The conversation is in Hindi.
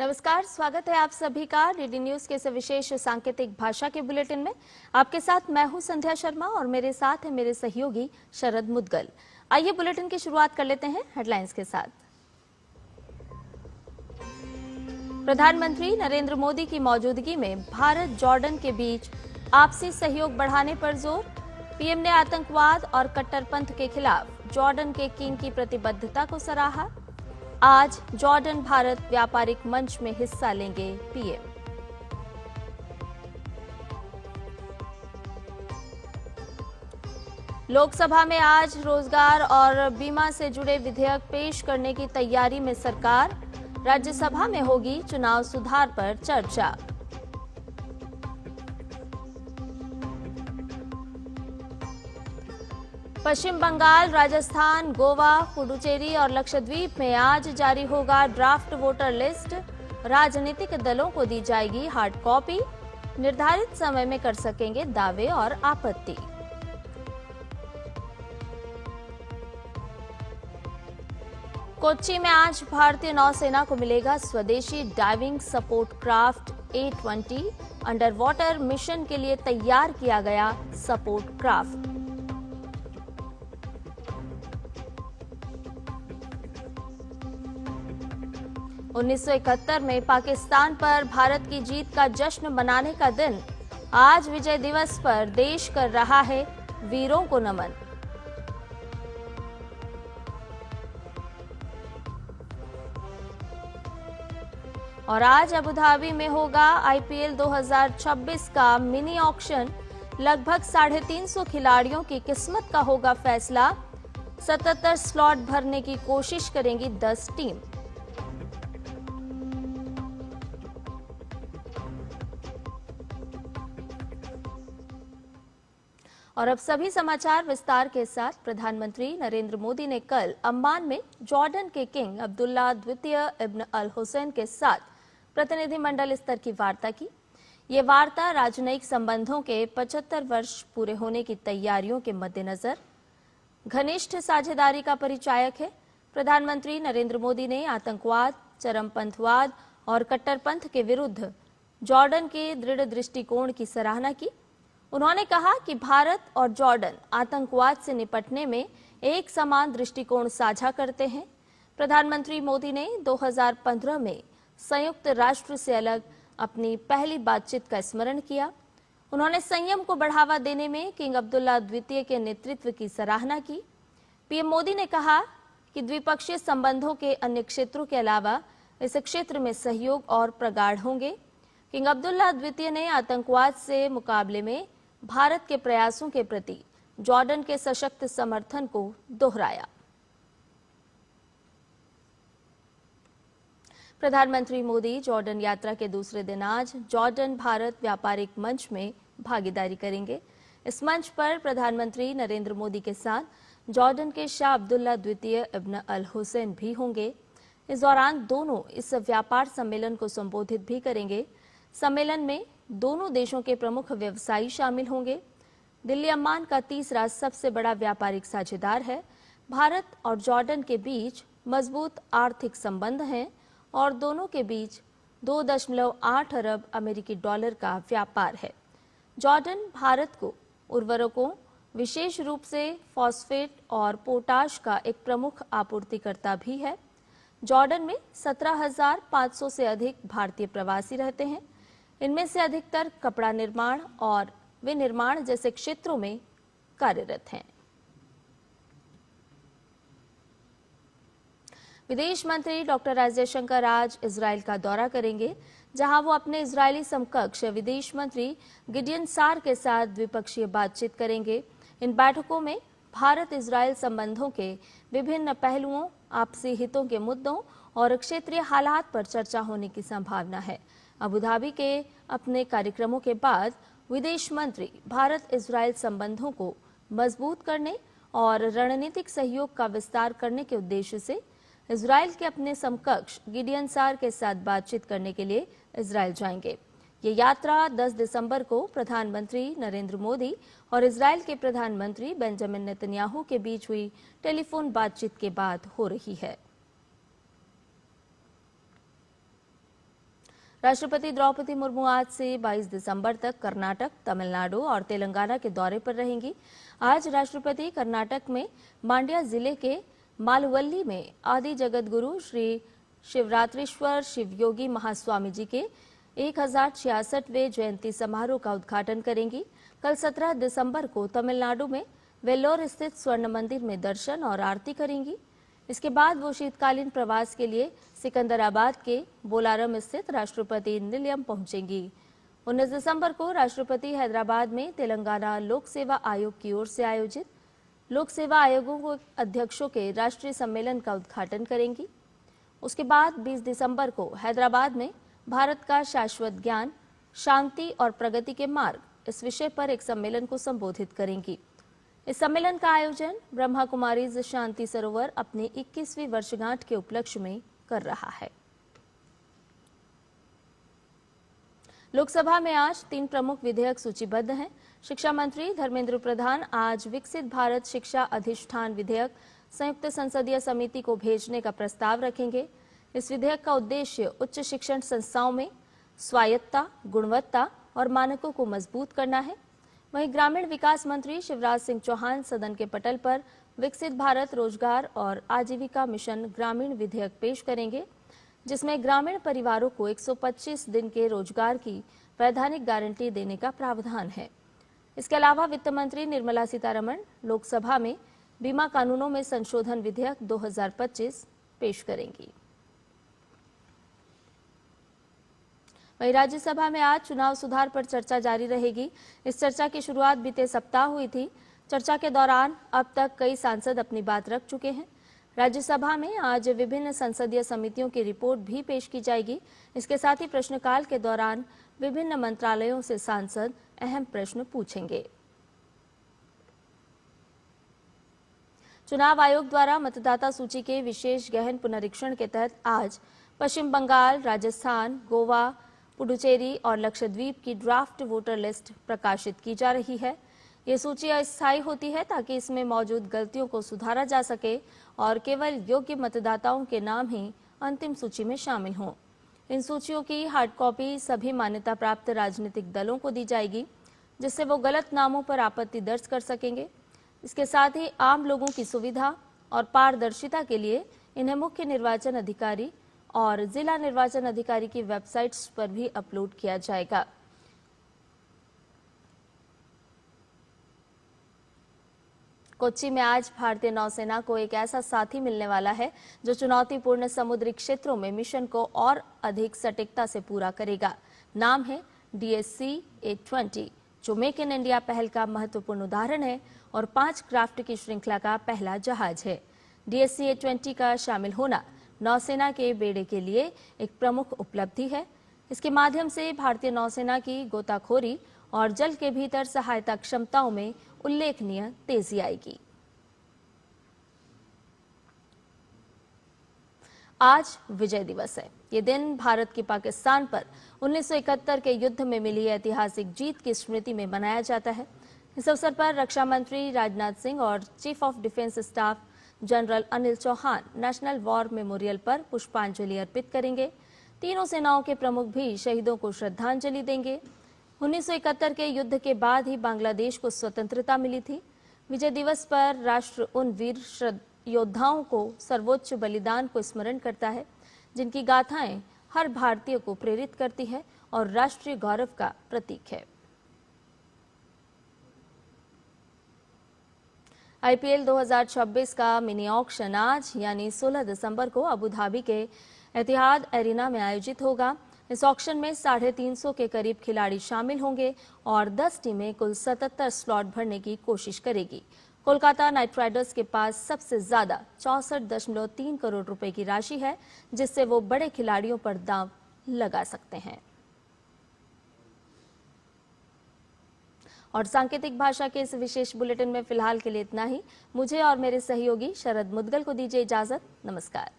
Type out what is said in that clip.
नमस्कार, स्वागत है आप सभी का डीडी न्यूज के इस विशेष सांकेतिक भाषा के बुलेटिन में। आपके साथ मैं हूं संध्या शर्मा और मेरे साथ है मेरे सहयोगी शरद मुदगल। आइए बुलेटिन की शुरुआत कर लेते हैं हेडलाइंस के साथ। प्रधानमंत्री नरेंद्र मोदी की मौजूदगी में भारत जॉर्डन के बीच आपसी सहयोग बढ़ाने पर जोर। पीएम ने आतंकवाद और कट्टरपंथ के खिलाफ जॉर्डन के किंग की प्रतिबद्धता को सराहा। आज जॉर्डन भारत व्यापारिक मंच में हिस्सा लेंगे पीएम। लोकसभा में आज रोजगार और बीमा से जुड़े विधेयक पेश करने की तैयारी में सरकार। राज्यसभा में होगी चुनाव सुधार पर चर्चा। पश्चिम बंगाल, राजस्थान, गोवा, पुडुचेरी और लक्षद्वीप में आज जारी होगा ड्राफ्ट वोटर लिस्ट। राजनीतिक दलों को दी जाएगी हार्ड कॉपी। निर्धारित समय में कर सकेंगे दावे और आपत्ति। कोच्चि में आज भारतीय नौसेना को मिलेगा स्वदेशी diving support craft A20। Under water mission के लिए तैयार किया गया सपोर्ट क्राफ्ट। उन्नीस 1971 में पाकिस्तान पर भारत की जीत का जश्न मनाने का दिन। आज विजय दिवस पर देश कर रहा है वीरों को नमन। और आज अबू धाबी में होगा IPL 2026 का मिनी ऑक्शन। लगभग 350 खिलाड़ियों की किस्मत का होगा फैसला। 77 स्लॉट भरने की कोशिश करेंगी 10 टीम। और अब सभी समाचार विस्तार के साथ। प्रधानमंत्री नरेंद्र मोदी ने कल अम्मान में जॉर्डन के किंग अब्दुल्ला द्वितीय इब्न अल हुसैन के साथ प्रतिनिधिमंडल स्तर की वार्ता की। ये वार्ता राजनयिक संबंधों के 75 वर्ष पूरे होने की तैयारियों के मद्देनजर घनिष्ठ साझेदारी का परिचायक है। प्रधानमंत्री नरेंद्र मोदी ने आतंकवाद, चरमपंथवाद और कट्टरपंथ के विरुद्ध जॉर्डन के दृढ़ दृष्टिकोण की सराहना की। उन्होंने कहा कि भारत और जॉर्डन आतंकवाद से निपटने में एक समान दृष्टिकोण साझा करते हैं। प्रधानमंत्री मोदी ने 2015 में संयुक्त राष्ट्र से अलग अपनी पहली बातचीत का स्मरण किया। उन्होंने संयम को बढ़ावा देने में किंग अब्दुल्ला द्वितीय के नेतृत्व की सराहना की। पीएम मोदी ने कहा कि द्विपक्षीय संबंधों के अन्य क्षेत्रों के अलावा इस क्षेत्र में सहयोग और प्रगाढ़ होंगे। किंग अब्दुल्ला द्वितीय ने आतंकवाद से मुकाबले में भारत के प्रयासों के प्रति जॉर्डन के सशक्त समर्थन को दोहराया। प्रधानमंत्री मोदी जॉर्डन यात्रा के दूसरे दिन आज जॉर्डन भारत व्यापारिक मंच में भागीदारी करेंगे। इस मंच पर प्रधानमंत्री नरेंद्र मोदी के साथ जॉर्डन के शाह अब्दुल्ला द्वितीय इब्न अल हुसैन भी होंगे। इस दौरान दोनों इस व्यापार सम्मेलन को संबोधित भी करेंगे। सम्मेलन में दोनों देशों के प्रमुख व्यवसायी शामिल होंगे। दिल्ली अम्मान का तीसरा सबसे बड़ा व्यापारिक साझेदार है। भारत और जॉर्डन के बीच मजबूत आर्थिक संबंध हैं और दोनों के बीच 2.8 अरब अमेरिकी डॉलर का व्यापार है। जॉर्डन भारत को उर्वरकों, विशेष रूप से फॉस्फेट और पोटाश का एक प्रमुख आपूर्तिकर्ता भी है। जॉर्डन में 17,500 से अधिक भारतीय प्रवासी रहते हैं। इनमें से अधिकतर कपड़ा निर्माण और विनिर्माण जैसे क्षेत्रों में कार्यरत हैं। विदेश मंत्री डॉक्टर एस जयशंकर आज इजराइल का दौरा करेंगे, जहां वो अपने इजरायली समकक्ष विदेश मंत्री गिडियन सार के साथ द्विपक्षीय बातचीत करेंगे। इन बैठकों में भारत इजराइल संबंधों के विभिन्न पहलुओं, आपसी हितों के मुद्दों और क्षेत्रीय हालात पर चर्चा होने की संभावना है। अबू धाबी के अपने कार्यक्रमों के बाद विदेश मंत्री भारत इजराइल संबंधों को मजबूत करने और रणनीतिक सहयोग का विस्तार करने के उद्देश्य से इजराइल के अपने समकक्ष गिडियन सार के साथ बातचीत करने के लिए इजराइल जाएंगे। ये यात्रा 10 दिसंबर को प्रधानमंत्री नरेंद्र मोदी और इजराइल के प्रधानमंत्री बेंजामिन नेतन्याहू के बीच हुई टेलीफोन बातचीत के बाद हो रही है। राष्ट्रपति द्रौपदी मुर्मू आज से 22 दिसंबर तक कर्नाटक, तमिलनाडु और तेलंगाना के दौरे पर रहेंगी। आज राष्ट्रपति कर्नाटक में मांड्या जिले के मालवल्ली में आदि जगत गुरु श्री शिवरात्रीश्वर शिवयोगी महास्वामी जी के 1066वें जयंती समारोह का उद्घाटन करेंगी। कल 17 दिसंबर को तमिलनाडु में वेल्लोर स्थित स्वर्ण मंदिर में दर्शन और आरती करेंगी। इसके बाद वो शीतकालीन प्रवास के लिए सिकंदराबाद के बोलारम स्थित राष्ट्रपति निलयम पहुंचेंगी। 19 दिसंबर को राष्ट्रपति हैदराबाद में तेलंगाना लोक सेवा आयोग की ओर से आयोजित लोक सेवा आयोगों के अध्यक्षों के राष्ट्रीय सम्मेलन का उद्घाटन करेंगी। उसके बाद 20 दिसंबर को हैदराबाद में भारत का शाश्वत ज्ञान, शांति और प्रगति के मार्ग इस विषय पर एक सम्मेलन को संबोधित करेंगी। इस सम्मेलन का आयोजन ब्रह्मा कुमारीज शांति सरोवर अपनी 21वीं वर्षगांठ के उपलक्ष्य में कर रहा है। लोकसभा में आज 3 प्रमुख विधेयक सूचीबद्ध हैं। शिक्षा मंत्री धर्मेंद्र प्रधान आज विकसित भारत शिक्षा अधिष्ठान विधेयक संयुक्त संसदीय समिति को भेजने का प्रस्ताव रखेंगे। इस विधेयक का उद्देश्य उच्च शिक्षण संस्थाओं में स्वायत्तता, गुणवत्ता और मानकों को मजबूत करना है। वहीं ग्रामीण विकास मंत्री शिवराज सिंह चौहान सदन के पटल पर विकसित भारत रोजगार और आजीविका मिशन ग्रामीण विधेयक पेश करेंगे, जिसमें ग्रामीण परिवारों को 125 दिन के रोजगार की वैधानिक गारंटी देने का प्रावधान है। इसके अलावा वित्त मंत्री निर्मला सीतारमण लोकसभा में बीमा कानूनों में संशोधन विधेयक 2025 पेश करेंगी। वहीं राज्यसभा में आज चुनाव सुधार पर चर्चा जारी रहेगी। इस चर्चा की शुरुआत बीते सप्ताह हुई थी। चर्चा के दौरान अब तक कई सांसद अपनी बात रख चुके हैं। राज्यसभा में आज विभिन्न संसदीय समितियों की रिपोर्ट भी पेश की जाएगी। इसके साथ ही प्रश्नकाल के दौरान विभिन्न मंत्रालयों से सांसद अहम प्रश्न पूछेंगे। चुनाव आयोग द्वारा मतदाता सूची के विशेष गहन पुनरीक्षण के तहत आज पश्चिम बंगाल, राजस्थान, गोवा, पुडुचेरी और लक्षद्वीप की ड्राफ्ट वोटर लिस्ट प्रकाशित की जा रही है। ये सूची अस्थायी होती है ताकि इसमें मौजूद गलतियों को सुधारा जा सके और केवल योग्य मतदाताओं के नाम ही अंतिम सूची में शामिल हों। इन सूचियों की हार्ड कॉपी सभी मान्यता प्राप्त राजनीतिक दलों को दी जाएगी, जिससे वो गलत नामों पर आपत्ति दर्ज कर सकेंगे। इसके साथ ही आम लोगों की सुविधा और पारदर्शिता के लिए इन्हें मुख्य निर्वाचन अधिकारी और जिला निर्वाचन अधिकारी की वेबसाइट्स पर भी अपलोड किया जाएगा। कोच्चि में आज भारतीय नौसेना को एक ऐसा साथी मिलने वाला है जो चुनौतीपूर्ण समुद्री क्षेत्रों में मिशन को और अधिक सटीकता से पूरा करेगा। नाम है DSC-820, जो मेक इन इंडिया पहल का महत्वपूर्ण उदाहरण है और 5 क्राफ्ट की श्रृंखला का पहला जहाज है। DSC-820 का शामिल होना नौसेना के बेड़े के लिए एक प्रमुख उपलब्धि है। इसके माध्यम से भारतीय नौसेना की गोताखोरी और जल के भीतर सहायता क्षमताओं में उल्लेखनीय तेजी आएगी। आज विजय दिवस है। ये दिन भारत की पाकिस्तान पर 1971 के युद्ध में मिली ऐतिहासिक जीत की स्मृति में मनाया जाता है। इस अवसर पर रक्षा मंत्री राजनाथ सिंह और chief of defence staff general Anil Chauhan national war memorial पर पुष्पांजलि अर्पित करेंगे। तीनों सेनाओं के प्रमुख भी शहीदों को श्रद्धांजलि देंगे। 1971 के युद्ध के बाद ही बांग्लादेश को स्वतंत्रता मिली थी। विजय दिवस पर राष्ट्र उन वीर योद्धाओं को सर्वोच्च बलिदान को स्मरण करता है, जिनकी गाथाएं हर भारतीय को प्रेरित करती है और राष्ट्रीय गौरव का प्रतीक है। IPL 2026 का मिनी ऑक्शन आज यानी 16 दिसंबर को अबू धाबी के एतिहाद एरिना में आयोजित होगा। इस ऑक्शन में 350 के करीब खिलाड़ी शामिल होंगे और 10 टीमें कुल 77 स्लॉट भरने की कोशिश करेगी। कोलकाता नाइट राइडर्स के पास सबसे ज्यादा 64.3 करोड़ रुपए की राशि है, जिससे वो बड़े खिलाड़ियों पर दांव लगा सकते हैं। और सांकेतिक भाषा के इस विशेष बुलेटिन में फिलहाल के लिए इतना ही। मुझे और मेरे सहयोगी शरद मुदगल को दीजिए इजाजत। नमस्कार।